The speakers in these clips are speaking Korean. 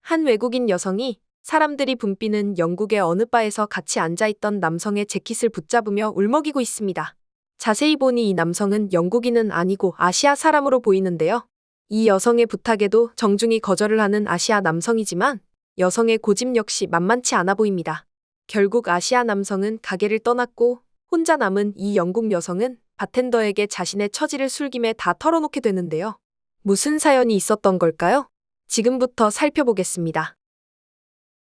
한 외국인 여성이 사람들이 붐비는 영국의 어느 바에서 같이 앉아있던 남성의 재킷을 붙잡으며 울먹이고 있습니다. 자세히 보니 이 남성은 영국인은 아니고 아시아 사람으로 보이는데요. 이 여성의 부탁에도 정중히 거절을 하는 아시아 남성이지만 여성의 고집 역시 만만치 않아 보입니다. 결국 아시아 남성은 가게를 떠났고 혼자 남은 이 영국 여성은 바텐더에게 자신의 처지를 술김에 다 털어놓게 되는데요. 무슨 사연이 있었던 걸까요? 지금부터 살펴보겠습니다.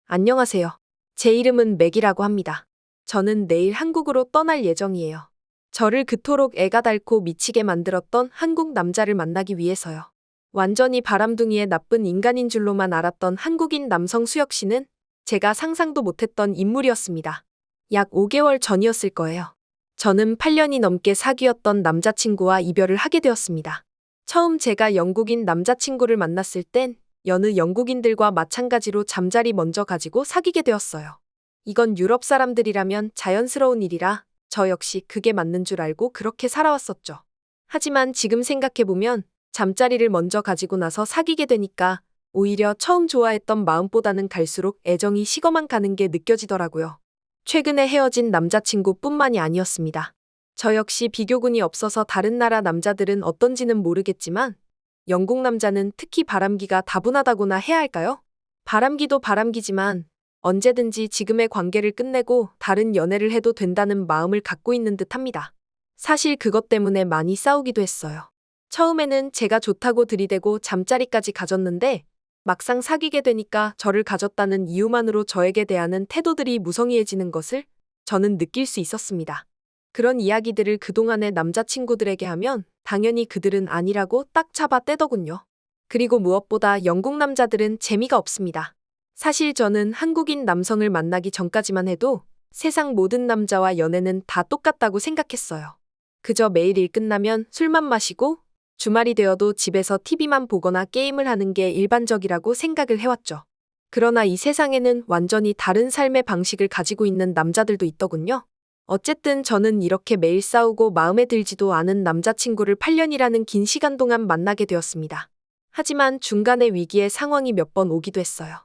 안녕하세요. 제 이름은 맥이라고 합니다. 저는 내일 한국으로 떠날 예정이에요. 저를 그토록 애가 닳고 미치게 만들었던 한국 남자를 만나기 위해서요. 완전히 바람둥이의 나쁜 인간인 줄로만 알았던 한국인 남성 수혁 씨는 제가 상상도 못했던 인물이었습니다. 약 5개월 전이었을 거예요. 저는 8년이 넘게 사귀었던 남자친구와 이별을 하게 되었습니다. 처음 제가 영국인 남자친구를 만났을 땐 여느 영국인들과 마찬가지로 잠자리 먼저 가지고 사귀게 되었어요. 이건 유럽 사람들이라면 자연스러운 일이라 저 역시 그게 맞는 줄 알고 그렇게 살아왔었죠. 하지만 지금 생각해보면 잠자리를 먼저 가지고 나서 사귀게 되니까 오히려 처음 좋아했던 마음보다는 갈수록 애정이 식어만 가는 게 느껴지더라고요. 최근에 헤어진 남자친구뿐만이 아니었습니다. 저 역시 비교군이 없어서 다른 나라 남자들은 어떤지는 모르겠지만 영국 남자는 특히 바람기가 다분하다고나 해야 할까요? 바람기도 바람기지만 언제든지 지금의 관계를 끝내고 다른 연애를 해도 된다는 마음을 갖고 있는 듯합니다. 사실 그것 때문에 많이 싸우기도 했어요. 처음에는 제가 좋다고 들이대고 잠자리까지 가졌는데 막상 사귀게 되니까 저를 가졌다는 이유만으로 저에게 대하는 태도들이 무성의해지는 것을 저는 느낄 수 있었습니다. 그런 이야기들을 그동안의 남자친구들에게 하면 당연히 그들은 아니라고 딱 잡아 떼더군요. 그리고 무엇보다 영국 남자들은 재미가 없습니다. 사실 저는 한국인 남성을 만나기 전까지만 해도 세상 모든 남자와 연애는 다 똑같다고 생각했어요. 그저 매일 일 끝나면 술만 마시고 주말이 되어도 집에서 TV만 보거나 게임을 하는 게 일반적이라고 생각을 해왔죠. 그러나 이 세상에는 완전히 다른 삶의 방식을 가지고 있는 남자들도 있더군요. 어쨌든 저는 이렇게 매일 싸우고 마음에 들지도 않은 남자친구를 8년이라는 긴 시간 동안 만나게 되었습니다. 하지만 중간에 위기의 상황이 몇 번 오기도 했어요.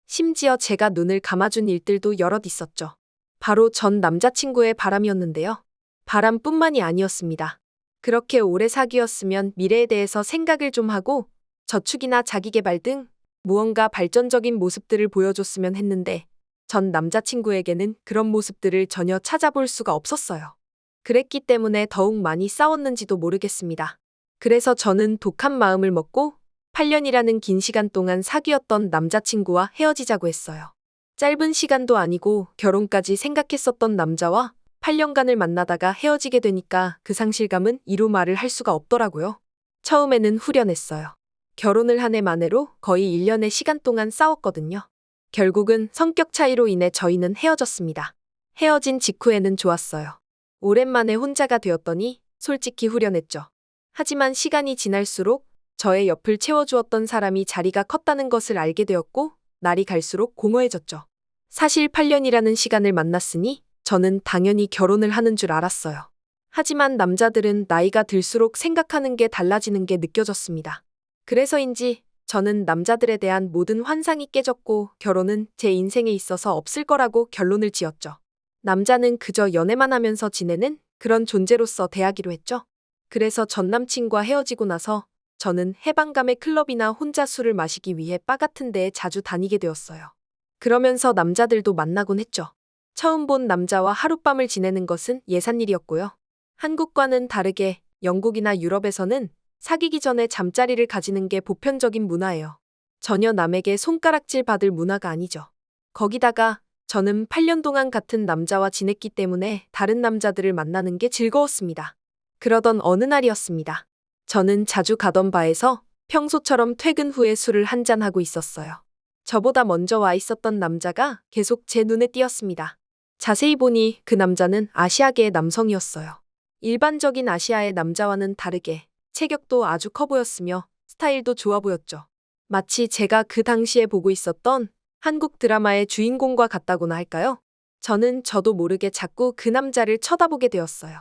심지어 제가 눈을 감아준 일들도 여럿 있었죠. 바로 전 남자친구의 바람이었는데요. 바람뿐만이 아니었습니다. 그렇게 오래 사귀었으면 미래에 대해서 생각을 좀 하고 저축이나 자기계발 등 무언가 발전적인 모습들을 보여줬으면 했는데 전 남자친구에게는 그런 모습들을 전혀 찾아볼 수가 없었어요. 그랬기 때문에 더욱 많이 싸웠는지도 모르겠습니다. 그래서 저는 독한 마음을 먹고 8년이라는 긴 시간 동안 사귀었던 남자친구와 헤어지자고 했어요. 짧은 시간도 아니고 결혼까지 생각했었던 남자와 8년간을 만나다가 헤어지게 되니까 그 상실감은 이루 말을 할 수가 없더라고요. 처음에는 후련했어요. 결혼을 한 해 만에로 거의 1년의 시간 동안 싸웠거든요. 결국은 성격 차이로 인해 저희는 헤어졌습니다. 헤어진 직후에는 좋았어요. 오랜만에 혼자가 되었더니 솔직히 후련했죠. 하지만 시간이 지날수록 저의 옆을 채워주었던 사람이 자리가 컸다는 것을 알게 되었고 날이 갈수록 공허해졌죠. 사실 8년이라는 시간을 만났으니 저는 당연히 결혼을 하는 줄 알았어요. 하지만 남자들은 나이가 들수록 생각하는 게 달라지는 게 느껴졌습니다. 그래서인지 저는 남자들에 대한 모든 환상이 깨졌고 결혼은 제 인생에 있어서 없을 거라고 결론을 지었죠. 남자는 그저 연애만 하면서 지내는 그런 존재로서 대하기로 했죠. 그래서 전 남친과 헤어지고 나서 저는 해방감의 클럽이나 혼자 술을 마시기 위해 바 같은 데에 자주 다니게 되었어요. 그러면서 남자들도 만나곤 했죠. 처음 본 남자와 하룻밤을 지내는 것은 예산일이었고요. 한국과는 다르게 영국이나 유럽에서는 사귀기 전에 잠자리를 가지는 게 보편적인 문화예요. 전혀 남에게 손가락질 받을 문화가 아니죠. 거기다가 저는 8년 동안 같은 남자와 지냈기 때문에 다른 남자들을 만나는 게 즐거웠습니다. 그러던 어느 날이었습니다. 저는 자주 가던 바에서 평소처럼 퇴근 후에 술을 한잔하고 있었어요. 저보다 먼저 와 있었던 남자가 계속 제 눈에 띄었습니다. 자세히 보니 그 남자는 아시아계의 남성이었어요. 일반적인 아시아의 남자와는 다르게 체격도 아주 커 보였으며 스타일도 좋아 보였죠. 마치 제가 그 당시에 보고 있었던 한국 드라마의 주인공과 같다고나 할까요? 저도 모르게 자꾸 그 남자를 쳐다보게 되었어요.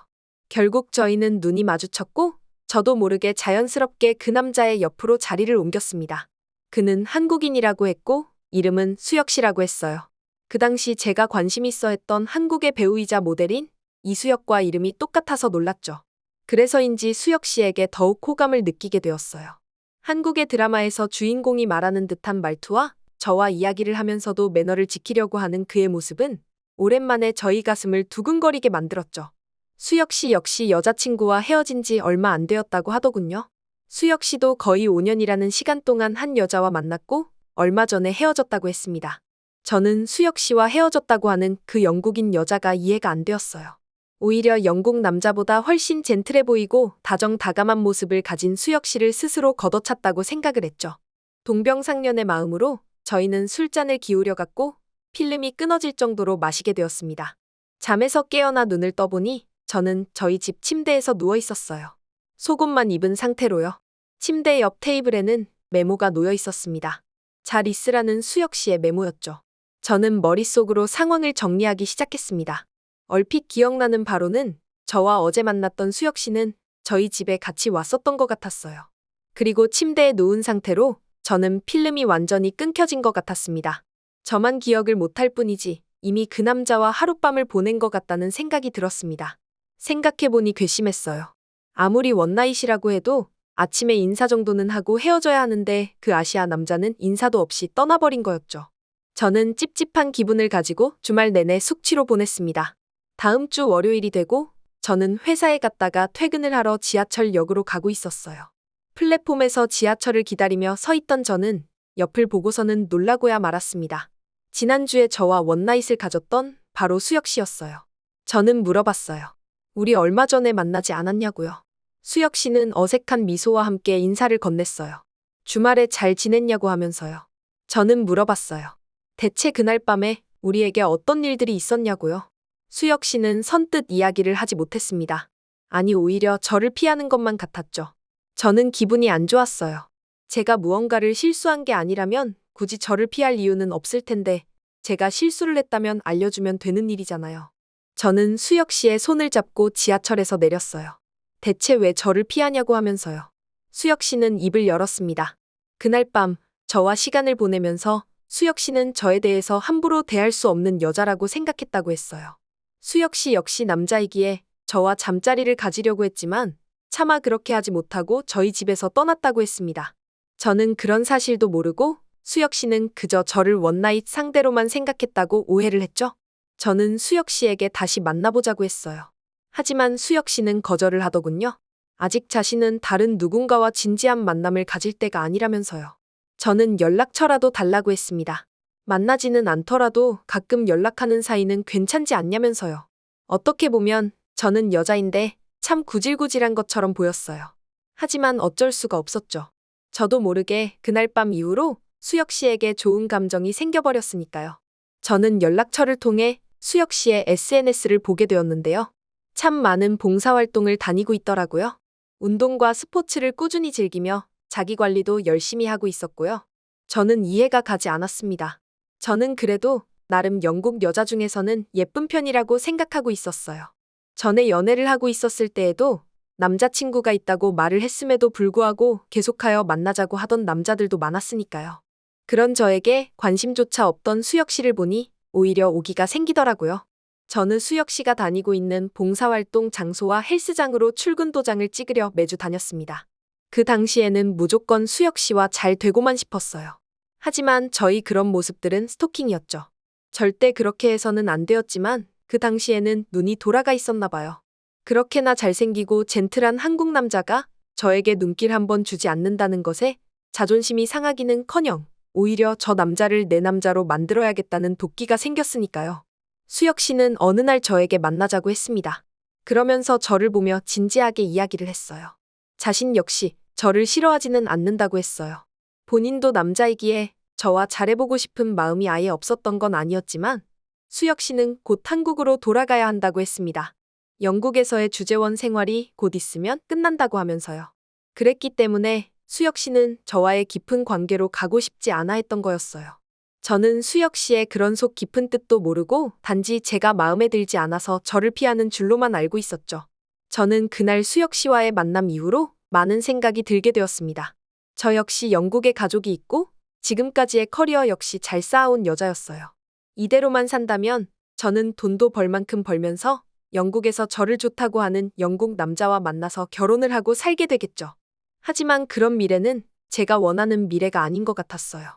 결국 저희는 눈이 마주쳤고 저도 모르게 자연스럽게 그 남자의 옆으로 자리를 옮겼습니다. 그는 한국인이라고 했고 이름은 수혁 씨라고 했어요. 그 당시 제가 관심 있어 했던 한국의 배우이자 모델인 이수혁과 이름이 똑같아서 놀랐죠. 그래서인지 수혁 씨에게 더욱 호감을 느끼게 되었어요. 한국의 드라마에서 주인공이 말하는 듯한 말투와 저와 이야기를 하면서도 매너를 지키려고 하는 그의 모습은 오랜만에 저희 가슴을 두근거리게 만들었죠. 수혁 씨 역시 여자친구와 헤어진 지 얼마 안 되었다고 하더군요. 수혁 씨도 거의 5년이라는 시간 동안 한 여자와 만났고 얼마 전에 헤어졌다고 했습니다. 저는 수혁 씨와 헤어졌다고 하는 그 영국인 여자가 이해가 안 되었어요. 오히려 영국 남자보다 훨씬 젠틀해 보이고 다정다감한 모습을 가진 수혁 씨를 스스로 걷어찼다고 생각을 했죠. 동병상련의 마음으로 저희는 술잔을 기울여 갔고 필름이 끊어질 정도로 마시게 되었습니다. 잠에서 깨어나 눈을 떠보니 저는 저희 집 침대에서 누워 있었어요. 속옷만 입은 상태로요. 침대 옆 테이블에는 메모가 놓여 있었습니다. 잘 있으라는 수혁 씨의 메모였죠. 저는 머릿속으로 상황을 정리하기 시작했습니다. 얼핏 기억나는 바로는 저와 어제 만났던 수혁 씨는 저희 집에 같이 왔었던 것 같았어요. 그리고 침대에 누운 상태로 저는 필름이 완전히 끊겨진 것 같았습니다. 저만 기억을 못할 뿐이지 이미 그 남자와 하룻밤을 보낸 것 같다는 생각이 들었습니다. 생각해보니 괘씸했어요. 아무리 원나잇이라고 해도 아침에 인사 정도는 하고 헤어져야 하는데 그 아시아 남자는 인사도 없이 떠나버린 거였죠. 저는 찝찝한 기분을 가지고 주말 내내 숙취로 보냈습니다. 다음 주 월요일이 되고 저는 회사에 갔다가 퇴근을 하러 지하철역으로 가고 있었어요. 플랫폼에서 지하철을 기다리며 서 있던 저는 옆을 보고서는 놀라고야 말았습니다. 지난주에 저와 원나잇을 가졌던 바로 수혁 씨였어요. 저는 물어봤어요. 우리 얼마 전에 만나지 않았냐고요. 수혁 씨는 어색한 미소와 함께 인사를 건넸어요. 주말에 잘 지냈냐고 하면서요. 저는 물어봤어요. 대체 그날 밤에 우리에게 어떤 일들이 있었냐고요. 수혁 씨는 선뜻 이야기를 하지 못했습니다. 아니 오히려 저를 피하는 것만 같았죠. 저는 기분이 안 좋았어요. 제가 무언가를 실수한 게 아니라면 굳이 저를 피할 이유는 없을 텐데 제가 실수를 했다면 알려주면 되는 일이잖아요. 저는 수혁 씨의 손을 잡고 지하철에서 내렸어요. 대체 왜 저를 피하냐고 하면서요. 수혁 씨는 입을 열었습니다. 그날 밤 저와 시간을 보내면서 수혁 씨는 저에 대해서 함부로 대할 수 없는 여자라고 생각했다고 했어요. 수혁 씨 역시 남자이기에 저와 잠자리를 가지려고 했지만 차마 그렇게 하지 못하고 저희 집에서 떠났다고 했습니다. 저는 그런 사실도 모르고 수혁 씨는 그저 저를 원나잇 상대로만 생각했다고 오해를 했죠. 저는 수혁 씨에게 다시 만나보자고 했어요. 하지만 수혁 씨는 거절을 하더군요. 아직 자신은 다른 누군가와 진지한 만남을 가질 때가 아니라면서요. 저는 연락처라도 달라고 했습니다. 만나지는 않더라도 가끔 연락하는 사이는 괜찮지 않냐면서요. 어떻게 보면 저는 여자인데 참 구질구질한 것처럼 보였어요. 하지만 어쩔 수가 없었죠. 저도 모르게 그날 밤 이후로 수혁 씨에게 좋은 감정이 생겨버렸으니까요. 저는 연락처를 통해 수혁 씨의 SNS를 보게 되었는데요. 참 많은 봉사활동을 다니고 있더라고요. 운동과 스포츠를 꾸준히 즐기며 자기 관리도 열심히 하고 있었고요. 저는 이해가 가지 않았습니다. 저는 그래도 나름 영국 여자 중에서는 예쁜 편이라고 생각하고 있었어요. 전에 연애를 하고 있었을 때에도 남자친구가 있다고 말을 했음에도 불구하고 계속하여 만나자고 하던 남자들도 많았으니까요. 그런 저에게 관심조차 없던 수혁 씨를 보니 오히려 오기가 생기더라고요. 저는 수혁 씨가 다니고 있는 봉사활동 장소와 헬스장으로 출근 도장을 찍으려 매주 다녔습니다. 그 당시에는 무조건 수혁 씨와 잘 되고만 싶었어요. 하지만 저희 그런 모습들은 스토킹이었죠. 절대 그렇게 해서는 안 되었지만 그 당시에는 눈이 돌아가 있었나 봐요. 그렇게나 잘생기고 젠틀한 한국 남자가 저에게 눈길 한번 주지 않는다는 것에 자존심이 상하기는커녕 오히려 저 남자를 내 남자로 만들어야겠다는 도끼가 생겼으니까요. 수혁 씨는 어느 날 저에게 만나자고 했습니다. 그러면서 저를 보며 진지하게 이야기를 했어요. 자신 역시 저를 싫어하지는 않는다고 했어요. 본인도 남자이기에 저와 잘해보고 싶은 마음이 아예 없었던 건 아니었지만 수혁 씨는 곧 한국으로 돌아가야 한다고 했습니다. 영국에서의 주재원 생활이 곧 있으면 끝난다고 하면서요. 그랬기 때문에 수혁 씨는 저와의 깊은 관계로 가고 싶지 않아 했던 거였어요. 저는 수혁 씨의 그런 속 깊은 뜻도 모르고 단지 제가 마음에 들지 않아서 저를 피하는 줄로만 알고 있었죠. 저는 그날 수혁 씨와의 만남 이후로 많은 생각이 들게 되었습니다. 저 역시 영국에 가족이 있고 지금까지의 커리어 역시 잘 쌓아온 여자였어요. 이대로만 산다면 저는 돈도 벌 만큼 벌면서 영국에서 저를 좋다고 하는 영국 남자와 만나서 결혼을 하고 살게 되겠죠. 하지만 그런 미래는 제가 원하는 미래가 아닌 것 같았어요.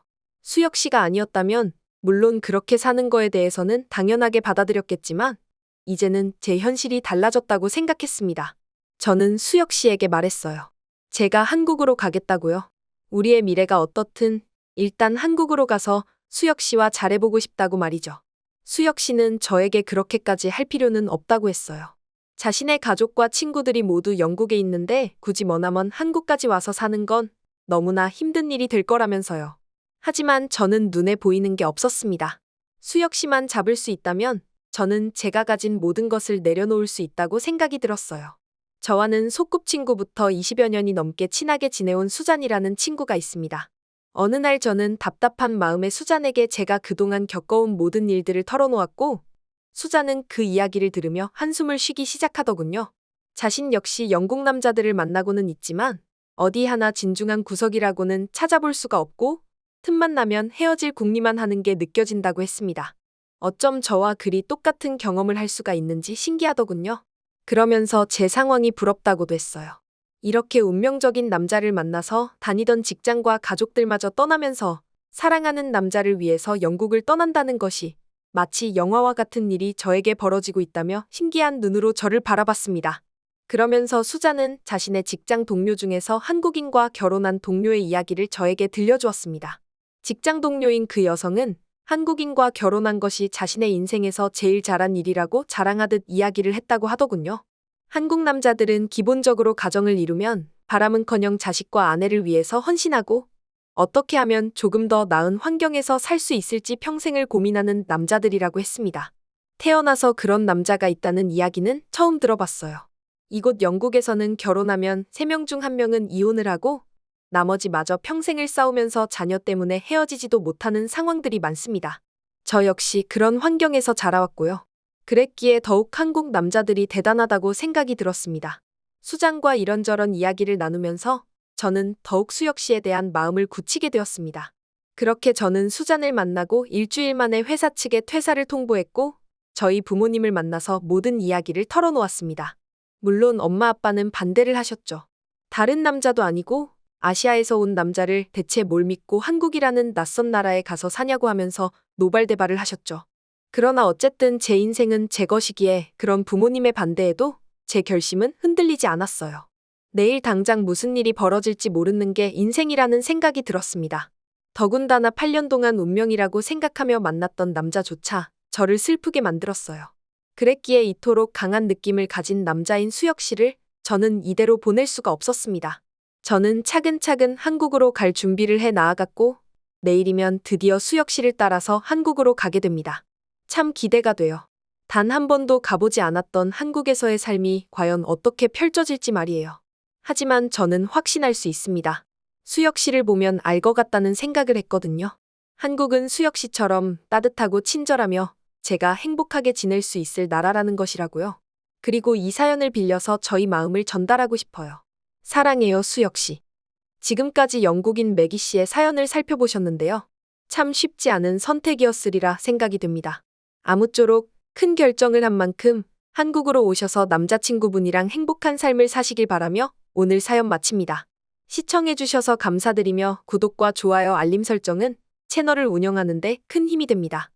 수혁 씨가 아니었다면 물론 그렇게 사는 거에 대해서는 당연하게 받아들였겠지만 이제는 제 현실이 달라졌다고 생각했습니다. 저는 수혁 씨에게 말했어요. 제가 한국으로 가겠다고요. 우리의 미래가 어떻든 일단 한국으로 가서 수혁 씨와 잘해보고 싶다고 말이죠. 수혁 씨는 저에게 그렇게까지 할 필요는 없다고 했어요. 자신의 가족과 친구들이 모두 영국에 있는데 굳이 머나먼 한국까지 와서 사는 건 너무나 힘든 일이 될 거라면서요. 하지만 저는 눈에 보이는 게 없었습니다. 수혁 씨만 잡을 수 있다면 저는 제가 가진 모든 것을 내려놓을 수 있다고 생각이 들었어요. 저와는 소꿉친구부터 20여 년이 넘게 친하게 지내온 수잔이라는 친구가 있습니다. 어느 날 저는 답답한 마음에 수잔에게 제가 그동안 겪어온 모든 일들을 털어놓았고 수잔은 그 이야기를 들으며 한숨을 쉬기 시작하더군요. 자신 역시 영국 남자들을 만나고는 있지만 어디 하나 진중한 구석이라고는 찾아볼 수가 없고 틈만 나면 헤어질 궁리만 하는 게 느껴진다고 했습니다. 어쩜 저와 그리 똑같은 경험을 할 수가 있는지 신기하더군요. 그러면서 제 상황이 부럽다고도 했어요. 이렇게 운명적인 남자를 만나서 다니던 직장과 가족들마저 떠나면서 사랑하는 남자를 위해서 영국을 떠난다는 것이 마치 영화와 같은 일이 저에게 벌어지고 있다며 신기한 눈으로 저를 바라봤습니다. 그러면서 수잔은 자신의 직장 동료 중에서 한국인과 결혼한 동료의 이야기를 저에게 들려주었습니다. 직장 동료인 그 여성은 한국인과 결혼한 것이 자신의 인생에서 제일 잘한 일이라고 자랑하듯 이야기를 했다고 하더군요. 한국 남자들은 기본적으로 가정을 이루면 바람은커녕 자식과 아내를 위해서 헌신하고 어떻게 하면 조금 더 나은 환경에서 살 수 있을지 평생을 고민하는 남자들이라고 했습니다. 태어나서 그런 남자가 있다는 이야기는 처음 들어봤어요. 이곳 영국에서는 결혼하면 3명 중 1명은 이혼을 하고 나머지 마저 평생을 싸우면서 자녀 때문에 헤어지지도 못하는 상황들이 많습니다. 저 역시 그런 환경에서 자라왔고요. 그랬기에 더욱 한국 남자들이 대단하다고 생각이 들었습니다. 수잔과 이런저런 이야기를 나누면서 저는 더욱 수혁 씨에 대한 마음을 굳히게 되었습니다. 그렇게 저는 수잔을 만나고 일주일 만에 회사 측에 퇴사를 통보했고 저희 부모님을 만나서 모든 이야기를 털어놓았습니다. 물론 엄마 아빠는 반대를 하셨죠. 다른 남자도 아니고 아시아에서 온 남자를 대체 뭘 믿고 한국이라는 낯선 나라에 가서 사냐고 하면서 노발대발을 하셨죠. 그러나 어쨌든 제 인생은 제 것이기에 그런 부모님의 반대에도 제 결심은 흔들리지 않았어요. 내일 당장 무슨 일이 벌어질지 모르는 게 인생이라는 생각이 들었습니다. 더군다나 8년 동안 운명이라고 생각하며 만났던 남자조차 저를 슬프게 만들었어요. 그랬기에 이토록 강한 느낌을 가진 남자인 수혁 씨를 저는 이대로 보낼 수가 없었습니다. 저는 차근차근 한국으로 갈 준비를 해 나아갔고 내일이면 드디어 수혁 씨를 따라서 한국으로 가게 됩니다. 참 기대가 돼요. 단 한 번도 가보지 않았던 한국에서의 삶이 과연 어떻게 펼쳐질지 말이에요. 하지만 저는 확신할 수 있습니다. 수혁 씨를 보면 알 것 같다는 생각을 했거든요. 한국은 수혁 씨처럼 따뜻하고 친절하며 제가 행복하게 지낼 수 있을 나라라는 것이라고요. 그리고 이 사연을 빌려서 저희 마음을 전달하고 싶어요. 사랑해요, 수혁 씨. 지금까지 영국인 매기 씨의 사연을 살펴보셨는데요. 참 쉽지 않은 선택이었으리라 생각이 듭니다. 아무쪼록 큰 결정을 한 만큼 한국으로 오셔서 남자친구분이랑 행복한 삶을 사시길 바라며 오늘 사연 마칩니다. 시청해주셔서 감사드리며 구독과 좋아요 알림 설정은 채널을 운영하는 데 큰 힘이 됩니다.